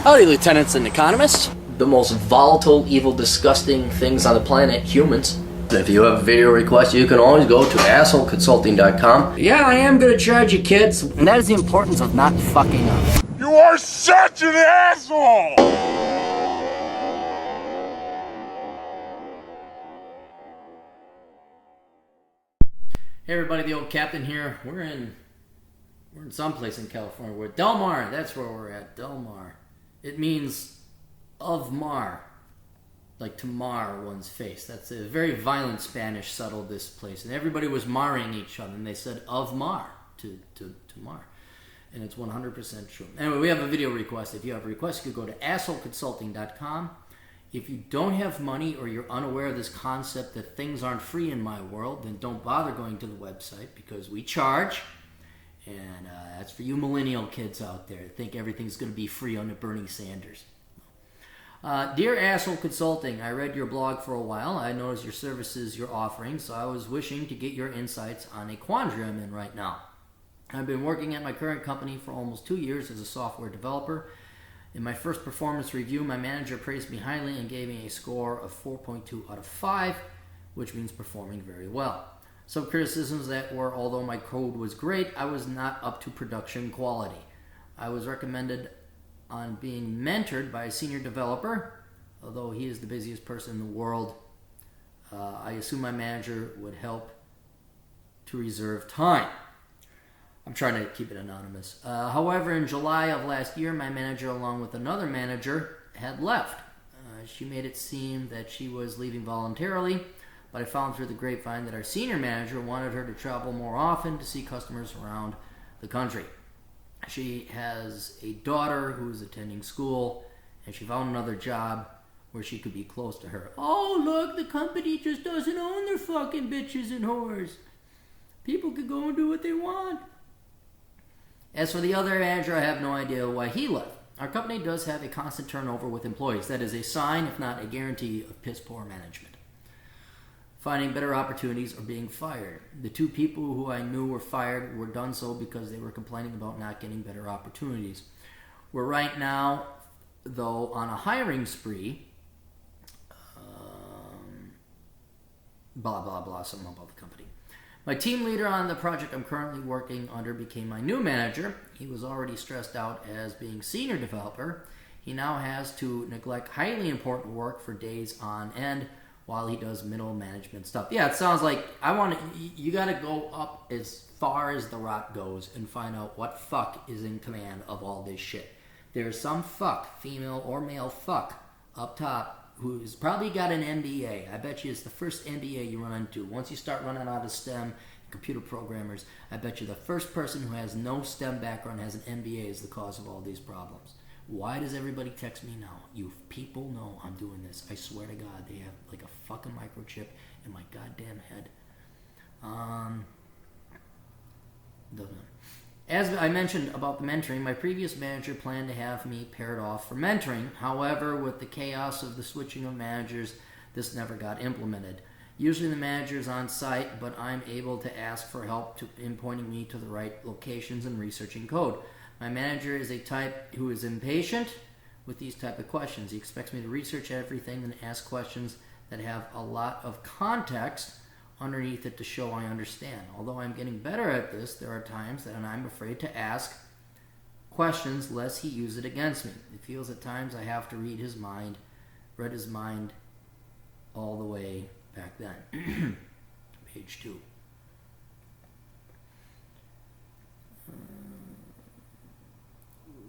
Howdy, lieutenants and economists. The most volatile, evil, disgusting things on the planet, humans. If you have a video request, you can always go to assholeconsulting.com. Yeah, I am gonna charge you, kids. And that is the importance of not fucking up. You are such an asshole! Hey everybody, the old captain here. We're in someplace in California. We're at Del Mar. That's where we're at. Del Mar. It means of mar, like to mar one's face. That's a very violent Spanish settled this place, and everybody was marring each other, and they said of mar to mar, and it's 100% true. Anyway, we have a video request. If you have a request, you could go to assholeconsulting.com. If you don't have money or you're unaware of this concept that things aren't free in my world, then don't bother going to the website because we charge. And that's for you millennial kids out there that think everything's going to be free under Bernie Sanders. Dear Asshole Consulting, I read your blog for a while. I noticed your services you're offering, so I was wishing to get your insights on a quandary I'm in right now. I've been working at my current company for almost 2 years as a software developer. In my first performance review, my manager praised me highly and gave me a score of 4.2 out of 5, which means performing very well. Some criticisms that were, although my code was great, I was not up to production quality. I was recommended on being mentored by a senior developer, although he is the busiest person in the world. I assume my manager would help to reserve time. I'm trying to keep it anonymous. However, in July of last year, my manager, along with another manager, had left. She made it seem that she was leaving voluntarily, but I found through the grapevine that our senior manager wanted her to travel more often to see customers around the country. She has a daughter who's attending school, and she found another job where she could be close to her. Oh, look, the company just doesn't own their fucking bitches and whores. People could go and do what they want. As for the other manager, I have no idea why he left. Our company does have a constant turnover with employees. That is a sign, if not a guarantee, of piss poor management. Finding better opportunities or being fired. The 2 people who I knew were fired were done so because they were complaining about not getting better opportunities. We're right now, though, on a hiring spree. Blah, blah, blah, something about the company. My team leader on the project I'm currently working under became my new manager. He was already stressed out as being senior developer. He now has to neglect highly important work for days on end while he does middle management stuff. Yeah, it sounds like you got to go up as far as the rock goes and find out what fuck is in command of all this shit. There's some fuck, female or male fuck, up top who's probably got an MBA. I bet you it's the first MBA you run into. Once you start running out of STEM, computer programmers, I bet you the first person who has no STEM background has an MBA is the cause of all these problems. Why does everybody text me now? You people know I'm doing this. I swear to God, they have like a fucking microchip in my goddamn head. As I mentioned about the mentoring, my previous manager planned to have me paired off for mentoring. However, with the chaos of the switching of managers, this never got implemented. Usually the manager is on site, but I'm able to ask for help in pointing me to the right locations and researching code. My manager is a type who is impatient with these type of questions. He expects me to research everything and ask questions that have a lot of context underneath it to show I understand. Although I'm getting better at this, there are times that I'm afraid to ask questions lest he use it against me. It feels at times I have to read his mind all the way back then. Page 2.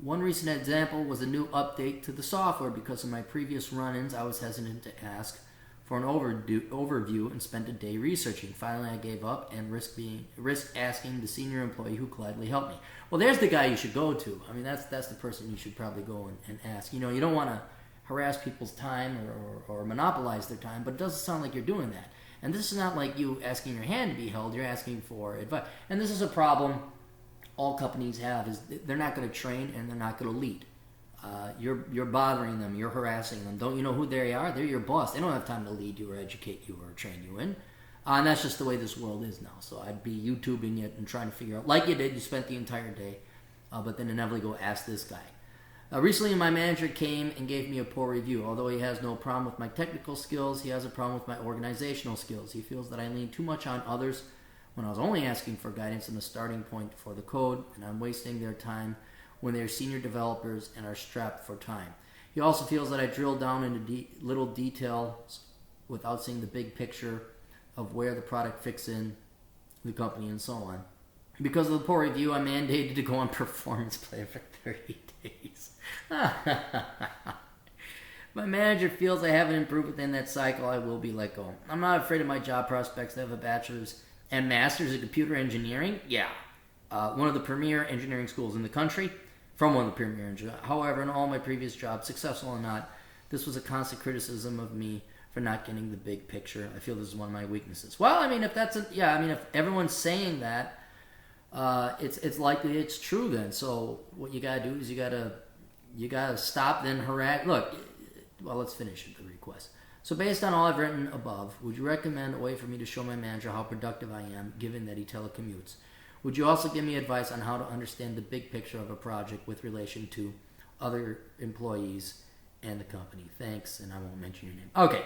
One recent example was a new update to the software. Because of my previous run-ins, I was hesitant to ask for an overview and spent a day researching. Finally, I gave up and risked asking the senior employee who gladly helped me. Well, there's the guy you should go to. I mean, that's the person you should probably go and ask. You know, you don't want to harass people's time or monopolize their time, but it doesn't sound like you're doing that. And this is not like you asking your hand to be held. You're asking for advice. And this is a problem all companies have, is they're not going to train and they're not going to lead. You're bothering them. You're harassing them. Don't you know who they are? They're your boss. They don't have time to lead you or educate you or train you in. And that's just the way this world is now. So I'd be YouTubing it and trying to figure out, like you did, you spent the entire day, but then inevitably go ask this guy. Recently, my manager came and gave me a poor review. Although he has no problem with my technical skills, he has a problem with my organizational skills. He feels that I lean too much on others when I was only asking for guidance and a starting point for the code, and I'm wasting their time when they're senior developers and are strapped for time. He also feels that I drill down into little details without seeing the big picture of where the product fits in the company and so on. Because of the poor review, I'm mandated to go on performance plan for 30 days. My manager feels I haven't improved within that cycle. I will be let go. I'm not afraid of my job prospects. I have a bachelor's and master's in computer engineering. Yeah. One of the premier engineering schools in the country. From one of the premier engineering. However, in all my previous jobs, successful or not, this was a constant criticism of me for not getting the big picture. I feel this is one of my weaknesses. Well, I mean, if everyone's saying that, it's likely it's true then. So what you gotta do is you gotta stop then harass. Look, well, let's finish the request. So based on all I've written above, would you recommend a way for me to show my manager how productive I am, given that he telecommutes? Would you also give me advice on how to understand the big picture of a project with relation to other employees and the company? Thanks, and I won't mention your name. Okay.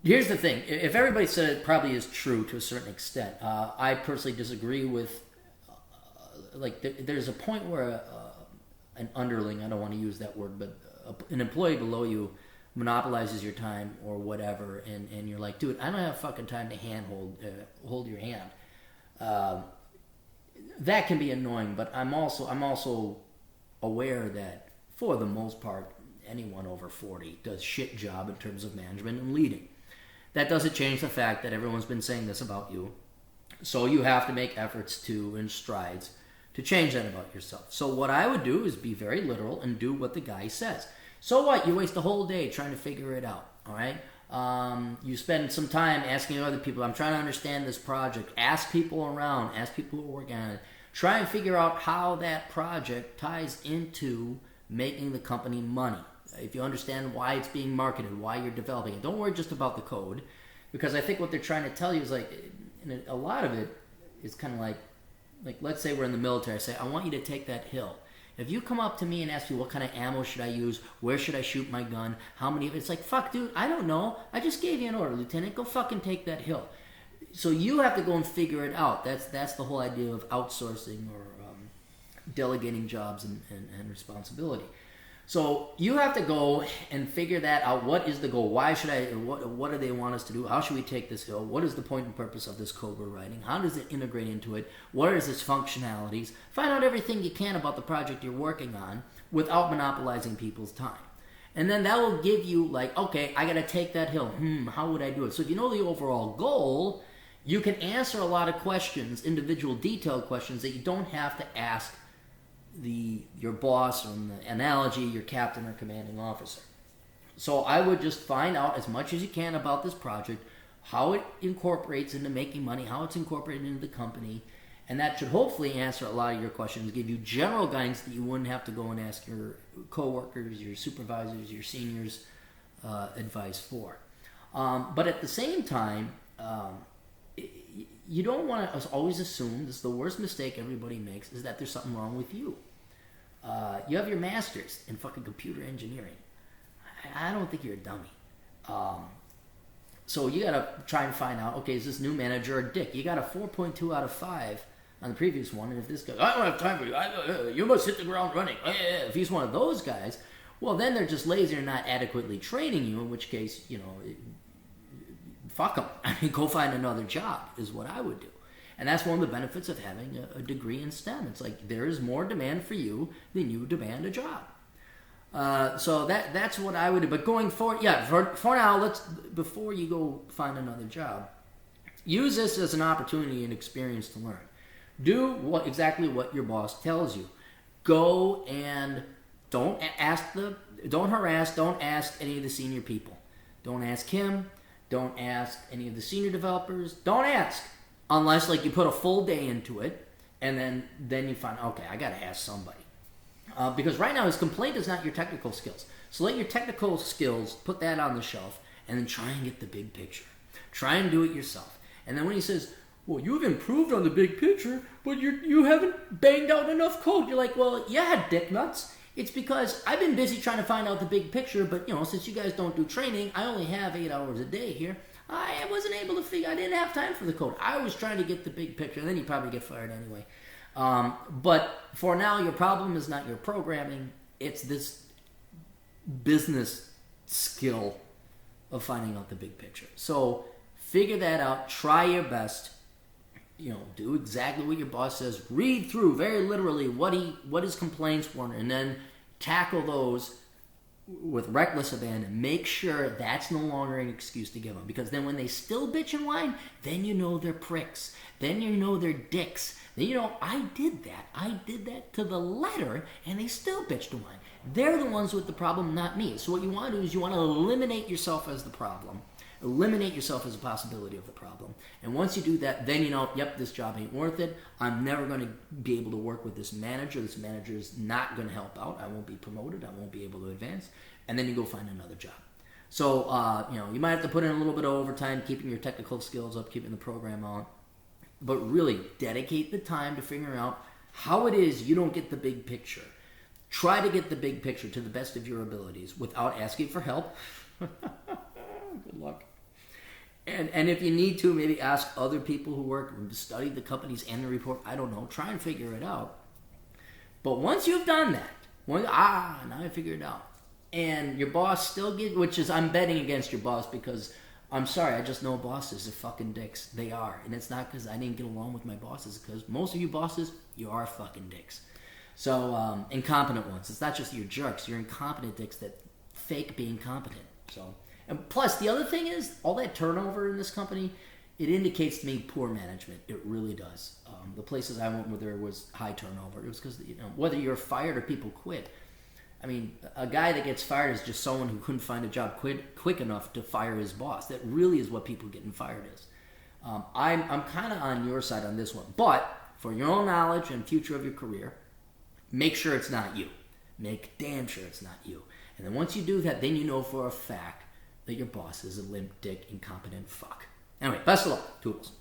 Here's the thing. If everybody said it probably is true to a certain extent, I personally disagree with, there's a point where an underling, I don't want to use that word, but an employee below you monopolizes your time or whatever, and you're like, dude, I don't have fucking time to hold your hand. That can be annoying, but I'm also aware that for the most part, anyone over 40 does shit job in terms of management and leading. That doesn't change the fact that everyone's been saying this about you. So you have to make efforts and strides to change that about yourself. So what I would do is be very literal and do what the guy says. So what? You waste a whole day trying to figure it out, all right? You spend some time asking other people, I'm trying to understand this project. Ask people around. Ask people who are working on it. Try and figure out how that project ties into making the company money. If you understand why it's being marketed, why you're developing it. Don't worry just about the code, because I think what they're trying to tell you is a lot of it is kind of like let's say we're in the military. I say, I want you to take that hill. If you come up to me and ask me what kind of ammo should I use, where should I shoot my gun, how many of it, it's like, fuck, dude, I don't know. I just gave you an order, Lieutenant. Go fucking take that hill. So you have to go and figure it out. That's the whole idea of outsourcing or delegating jobs and responsibility. So you have to go and figure that out. What is the goal? Why should I? What do they want us to do? How should we take this hill? What is the point and purpose of this code we're writing? How does it integrate into it? What is its functionalities? Find out everything you can about the project you're working on without monopolizing people's time. And then that will give you okay, I got to take that hill. How would I do it? So if you know the overall goal, you can answer a lot of questions, individual detailed questions that you don't have to ask your boss, or in the analogy, your captain or commanding officer. So I would just find out as much as you can about this project, how it incorporates into making money, how it's incorporated into the company, and that should hopefully answer a lot of your questions, give you general guidance that you wouldn't have to go and ask your coworkers, your supervisors, your seniors advice for. But at the same time, you don't want to always assume, this is the worst mistake everybody makes, is that there's something wrong with you. You have your master's in fucking computer engineering. I don't think you're a dummy. So you gotta try and find out, okay, is this new manager a dick? You got a 4.2 out of 5 on the previous one, and if this guy, I don't have time for you, you must hit the ground running. If he's one of those guys, well, then they're just lazy or not adequately training you, in which case, fuck them. I mean, go find another job is what I would do. And that's one of the benefits of having a degree in STEM. It's like there is more demand for you than you demand a job. So that's what I would do. But going forward, for now, before you go find another job, use this as an opportunity and experience to learn. Do exactly what your boss tells you. Go and don't harass, don't ask any of the senior people. Don't ask him. Don't ask any of the senior developers. Don't ask. Unless you put a full day into it, and then you find, okay, I got to ask somebody. Because right now his complaint is not your technical skills. So let your technical skills, put that on the shelf, and then try and get the big picture. Try and do it yourself. And then when he says, well, you've improved on the big picture, but you haven't banged out enough code. You're like, well, yeah, dick nuts. It's because I've been busy trying to find out the big picture, but, since you guys don't do training, I only have 8 hours a day here. I wasn't able to I didn't have time for the code. I was trying to get the big picture, and then you probably get fired anyway. But for now, your problem is not your programming. It's this business skill of finding out the big picture. So figure that out. Try your best. Do exactly what your boss says. Read through very literally what his complaints were, and then tackle those with reckless abandon. Make sure that's no longer an excuse to give them, because then when they still bitch and whine, then they're pricks. Then they're dicks. Then I did that to the letter, and they still bitched and whined. They're the ones with the problem, not me. So what you want to do is you want to eliminate yourself as the problem. Eliminate yourself as a possibility of the problem. And once you do that, then yep, this job ain't worth it. I'm never going to be able to work with this manager. This manager is not going to help out. I won't be promoted. I won't be able to advance. And then you go find another job. So, you might have to put in a little bit of overtime, keeping your technical skills up, keeping the program on. But really, dedicate the time to figure out how it is you don't get the big picture. Try to get the big picture to the best of your abilities without asking for help. Good luck. And if you need to, maybe ask other people who work, study the company's annual report. I don't know. Try and figure it out. But once you've done that, now I figured it out. And your boss still which is, I'm betting against your boss, because I'm sorry, I just know bosses are fucking dicks. They are. And it's not because I didn't get along with my bosses, because most of you bosses, you are fucking dicks. So, incompetent ones. It's not just you're jerks. You're incompetent dicks that fake being competent. So, and plus, the other thing is, all that turnover in this company, it indicates to me poor management. It really does. The places I went where there was high turnover, it was because, whether you're fired or people quit. I mean, a guy that gets fired is just someone who couldn't find a job quick enough to fire his boss. That really is what people getting fired is. I'm kind of on your side on this one. But for your own knowledge and future of your career, make sure it's not you. Make damn sure it's not you. And then once you do that, then you know for a fact that your boss is a limp, dick, incompetent fuck. Anyway, best of luck. Toodles.